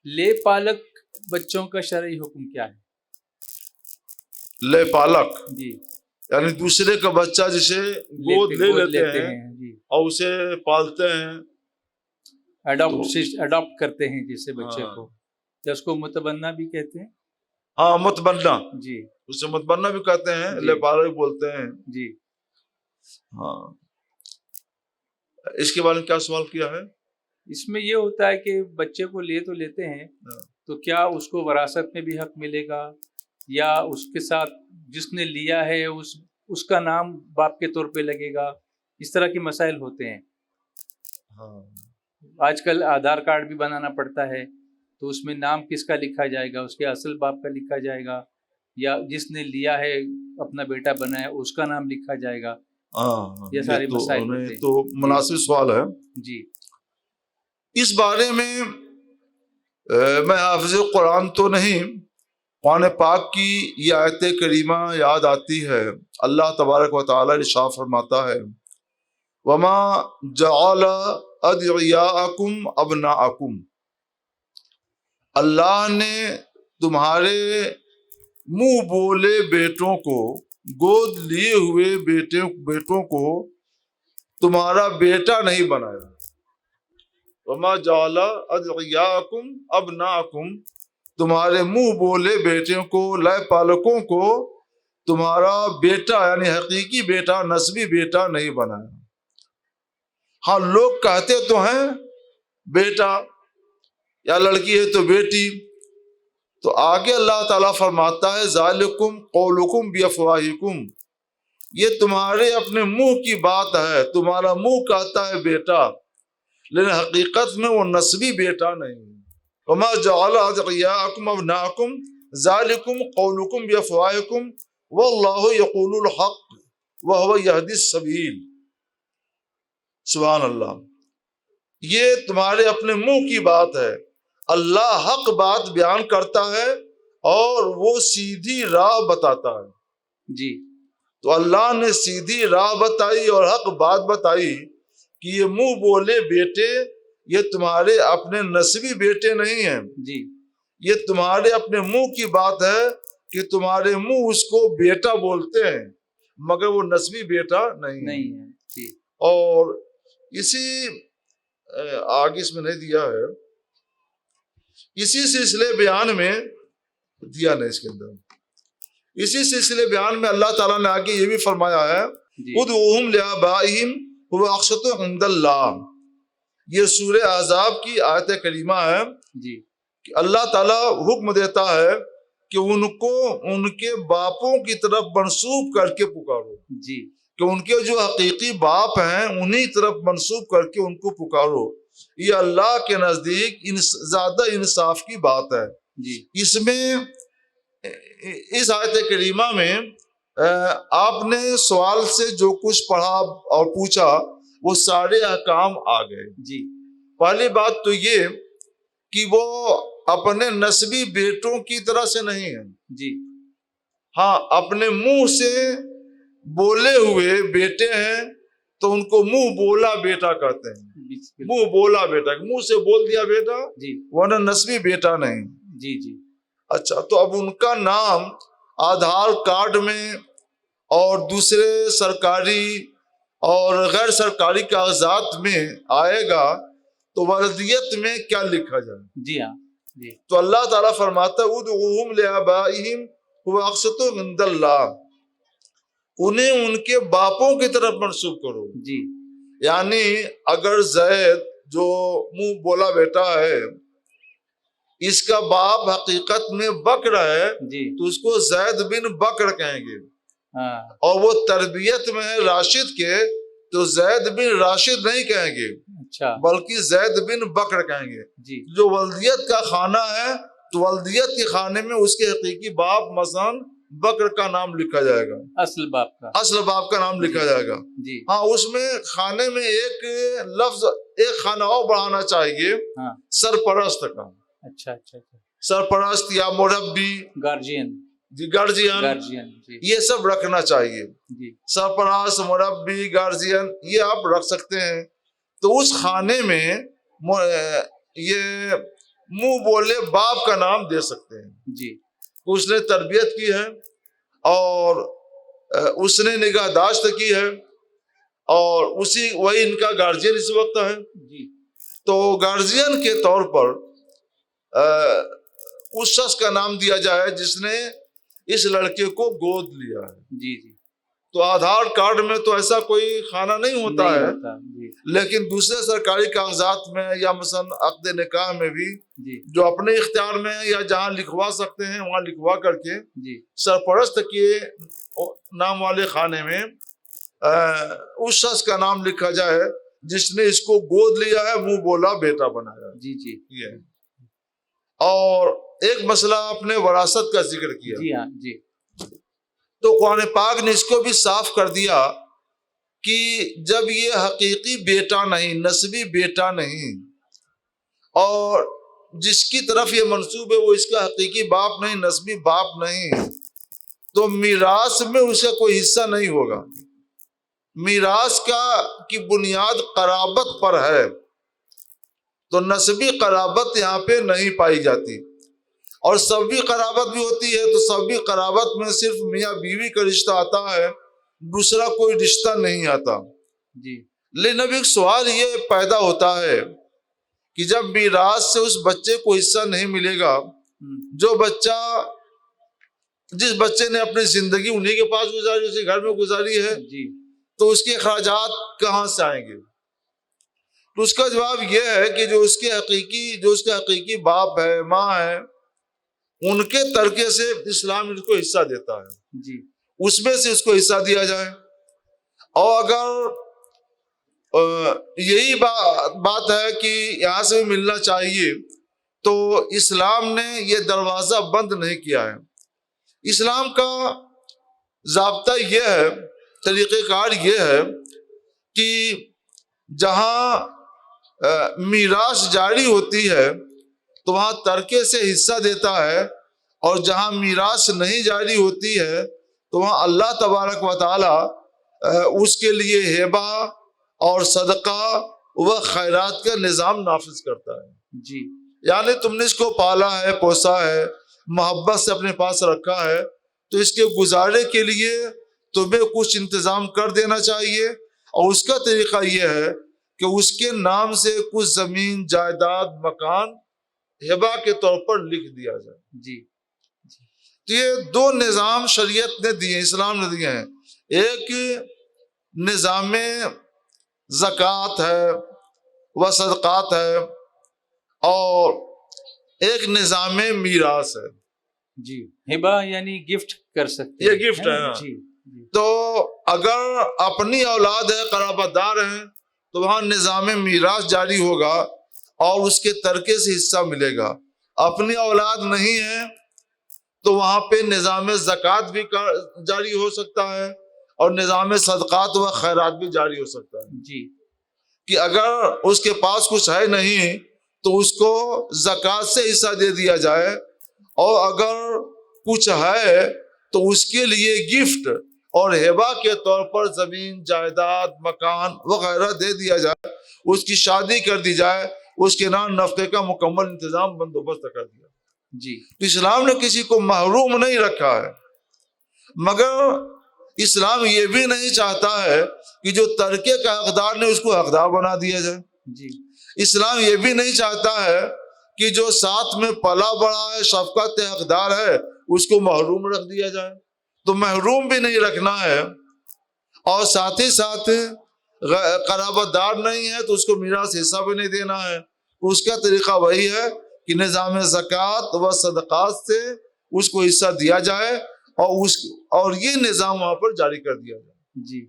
لے پالک بچوں کا شرعی حکم کیا ہے؟ لے پالک جی یعنی دوسرے کا بچہ جسے گود لے لیتے ہیں جی، اور اسے پالتے ہیں، اڈاپٹ کرتے ہیں جسے بچے ہاں کو، یا اس کو متبنہ بھی کہتے ہیں۔ ہاں متبنہ، جی اسے متبنہ بھی کہتے ہیں، جی لے پالک بولتے ہیں۔ جی، ہاں اس کے بارے میں کیا سوال کیا ہے؟ اس میں یہ ہوتا ہے کہ بچے کو لے تو لیتے ہیں، تو کیا اس کو وراثت میں بھی حق ملے گا، یا اس کے ساتھ جس نے لیا ہے اس کا نام باپ کے طور پہ لگے گا؟ اس طرح کے مسائل ہوتے ہیں۔ ہاں آج کل آدھار کارڈ بھی بنانا پڑتا ہے، تو اس میں نام کس کا لکھا جائے گا؟ اس کے اصل باپ کا لکھا جائے گا، یا جس نے لیا ہے اپنا بیٹا بنا ہے اس کا نام لکھا جائے گا؟ ہاں یہ سارے مسائل ہوتے ہیں۔ تو مناسب سوال ہے۔ جی اس بارے میں میں حافظ قرآن تو نہیں، قرآن پاک کی یہ آیت کریمہ یاد آتی ہے۔ اللہ تبارک و تعالی ارشاد فرماتا ہے وما جعل ادعیاءکم ابناءکم، اللہ نے تمہارے منہ بولے بیٹوں کو، گود لیے ہوئے بیٹوں کو تمہارا بیٹا نہیں بنایا۔ وما جعل ادعیاءکم ابناءکم، تمہارے منہ بولے بیٹوں کو، لے پالکوں کو تمہارا بیٹا یعنی حقیقی بیٹا، نسبی بیٹا نہیں بنایا۔ ہاں لوگ کہتے تو ہیں بیٹا، یا لڑکی ہے تو بیٹی، تو آگے اللہ تعالیٰ فرماتا ہے ذالکم قولکم بافواہکم، یہ تمہارے اپنے منہ کی بات ہے، تمہارا منہ کہتا ہے بیٹا، لیکن حقیقت میں وہ نسبی بیٹا نہیں۔ وما جعل ادعیاءکم ابناءکم ذالکم قولکم بافواہکم واللہ یقول الحق وہو یہدی السبیل۔ سبحان اللہ، یہ تمہارے اپنے منہ کی بات ہے، اللہ حق بات بیان کرتا ہے اور وہ سیدھی راہ بتاتا ہے۔ جی تو اللہ نے سیدھی راہ بتائی اور حق بات بتائی کہ یہ منہ بولے بیٹے یہ تمہارے اپنے نسبی بیٹے نہیں ہیں، جی یہ تمہارے اپنے منہ کی بات ہے کہ تمہارے منہ اس کو بیٹا بولتے ہیں مگر وہ نسبی بیٹا نہیں ہے۔ جی اور اسی آگے اس میں نہیں دیا ہے، اسی سلسلے بیان میں دیا نہیں، اس کے اندر اسی سلسلے بیان میں اللہ تعالیٰ نے آگے یہ بھی فرمایا ہے ادعوہم لآبائہم هو اقسط عند اللہ۔ یہ سورہ احزاب کی آیت کریمہ ہے جی کہ اللہ تعالیٰ حکم دیتا ہے کہ ان کو ان کے باپوں کی طرف منسوب کر کے پکارو، جی کہ ان کے جو حقیقی باپ ہیں انہی طرف منسوب کر کے ان کو پکارو، یہ اللہ کے نزدیک زیادہ انصاف کی بات ہے۔ جی اس میں اس آیت کریمہ میں آپ نے سوال سے جو کچھ پڑھا اور پوچھا وہ سارے احکام آ گئے۔ جی پہلی بات تو یہ کہ وہ اپنے نسبی بیٹوں کی طرح سے نہیں ہیں، جی ہاں اپنے منہ سے بولے ہوئے بیٹے ہیں تو ان کو منہ بولا بیٹا کہتے ہیں، منہ بولا بیٹا، منہ سے بول دیا بیٹا، جی ورنہ نسبی بیٹا نہیں۔ جی جی اچھا تو اب ان کا نام آدھار کارڈ میں اور دوسرے سرکاری اور غیر سرکاری کاغذات میں آئے گا تو ولدیت میں کیا لکھا جائے؟ جی ہاں جی تو اللہ تعالیٰ فرماتا ہے ادعوہم لآبائہم هو اقسط عند اللہ، انہیں ان کے باپوں کی طرف منسوب کرو۔ جی یعنی اگر زید جو منہ بولا بیٹا ہے اس کا باپ حقیقت میں بکر ہے جی تو اس کو زید بن بکر کہیں گے، ہاں اور وہ تربیت میں ہے راشد کے تو زید بن راشد نہیں کہیں گے اچھا بلکہ زید بن بکر کہیں گے۔ جی جو ولدیت کا خانہ ہے تو ولدیت کے خانے میں اس کے حقیقی باپ مثلا بکر کا نام لکھا جائے گا، اصل باپ کا، اصل باپ کا نام لکھا جائے گا۔ جی ہاں اس میں خانے میں ایک لفظ ایک خانہ اور بڑھانا چاہیے، ہاں سرپرست کا، اچھا اچھا اچھا، سرپرست یا مربی، گارجین گارجین، گارجین جی یہ سب رکھنا چاہیے، جی سرپرست، مربی، گارجین یہ آپ رکھ سکتے ہیں۔ تو اس خانے میں یہ منہ بولے باپ کا نام دے سکتے ہیں. جی اس نے تربیت کی ہے اور اس نے نگہداشت کی ہے اور وہی ان کا گارجین اس وقت ہے. جی تو گارجین کے طور پر اس شخص کا نام دیا جائے جس نے اس لڑکے کو گود لیا ہے. جی جی تو آدھار کارڈ میں تو ایسا کوئی خانہ نہیں ہوتا ہے، جی لیکن دوسرے سرکاری کاغذات میں یا مثلا عقد نکاح میں بھی جی جو اپنے اختیار میں یا جہاں لکھوا سکتے ہیں وہاں لکھوا کر کے جی سرپرست کے نام والے خانے میں اس شخص کا نام لکھا جائے جس نے اس کو گود لیا ہے، منہ بولا بیٹا بنایا. جی جی یہ اور ایک مسئلہ آپ نے وراثت کا ذکر کیا. جی ہاں جی تو قرآن پاک نے اس کو بھی صاف کر دیا کہ جب یہ حقیقی بیٹا نہیں، نسبی بیٹا نہیں، اور جس کی طرف یہ منسوب ہے وہ اس کا حقیقی باپ نہیں، نسبی باپ نہیں، تو میراث میں اسے کوئی حصہ نہیں ہوگا. میراث کی بنیاد قرابت پر ہے، تو نسبی قرابت یہاں پہ نہیں پائی جاتی. اور سبھی قرابت بھی ہوتی ہے تو سبھی قرابت میں صرف میاں بیوی کا رشتہ آتا ہے، دوسرا کوئی رشتہ نہیں آتا. جی لیکن اب ایک سوال یہ پیدا ہوتا ہے کہ جب میراث سے اس بچے کو حصہ نہیں ملے گا، جو بچہ جس بچے نے اپنی زندگی انہی کے پاس گزاری، اسی گھر میں گزاری ہے، جی تو اس کے اخراجات کہاں سے آئیں گے؟ تو اس کا جواب یہ ہے کہ جو اس کا حقیقی باپ ہے، ماں ہے، ان کے ترکے سے اسلام اس کو حصہ دیتا ہے. جی اس میں سے اس کو حصہ دیا جائے. اور اگر یہی بات ہے کہ یہاں سے بھی ملنا چاہیے، تو اسلام نے یہ دروازہ بند نہیں کیا ہے. اسلام کا ضابطہ یہ ہے، طریقہ کار یہ ہے کہ جہاں میراث جاری ہوتی ہے تو وہاں ترکے سے حصہ دیتا ہے، اور جہاں میراث نہیں جاری ہوتی ہے تو وہاں اللہ تبارک و تعالی اس کے لیے ہبہ اور صدقہ و خیرات کا نظام نافذ کرتا ہے. جی یعنی تم نے اس کو پالا ہے، پوسا ہے، محبت سے اپنے پاس رکھا ہے، تو اس کے گزارے کے لیے تمہیں کچھ انتظام کر دینا چاہیے. اور اس کا طریقہ یہ ہے کہ اس کے نام سے کچھ زمین، جائیداد، مکان ہبہ کے طور پر لکھ دیا جائے. جی تو یہ دو نظام شریعت نے دیے، اسلام نے دیے ہیں. ایک نظام زکوٰۃ ہے و صدقات ہے، اور ایک نظام میراث ہے. جی ہبہ یعنی گفٹ کر سکتے یہ ہیں. گفٹ ہے. جی تو اگر اپنی اولاد ہے، قرابت دار ہیں، تو وہاں نظام میراث جاری ہوگا اور اس کے ترکے سے حصہ ملے گا. اپنی اولاد نہیں ہے تو وہاں پہ نظام زکوٰۃ بھی جاری ہو سکتا ہے اور نظام صدقات و خیرات بھی جاری ہو سکتا ہے. جی کہ اگر اس کے پاس کچھ ہے نہیں تو اس کو زکوٰۃ سے حصہ دے دیا جائے، اور اگر کچھ ہے تو اس کے لیے گفٹ اور ہبہ کے طور پر زمین، جائیداد، مکان وغیرہ دے دیا جائے، اس کی شادی کر دی جائے، اس کے نام نفقے کا مکمل انتظام بندوبست کر دیا. جی اسلام نے کسی کو محروم نہیں رکھا ہے، مگر اسلام یہ بھی نہیں چاہتا ہے کہ جو ترکے کا حقدار نہیں اس کو حقدار بنا دیا جائے. جی اسلام یہ بھی نہیں چاہتا ہے کہ جو ساتھ میں پلا بڑا ہے، شفقت حقدار ہے، اس کو محروم رکھ دیا جائے. تو محروم بھی نہیں رکھنا ہے، اور ساتھ ہی ساتھ قرابت دار نہیں ہے تو اس کو میراث حصہ بھی نہیں دینا ہے. اس کا طریقہ وہی ہے کہ نظام زکوٰۃ و صدقات سے اس کو حصہ دیا جائے اور یہ نظام وہاں پر جاری کر دیا جائے. جی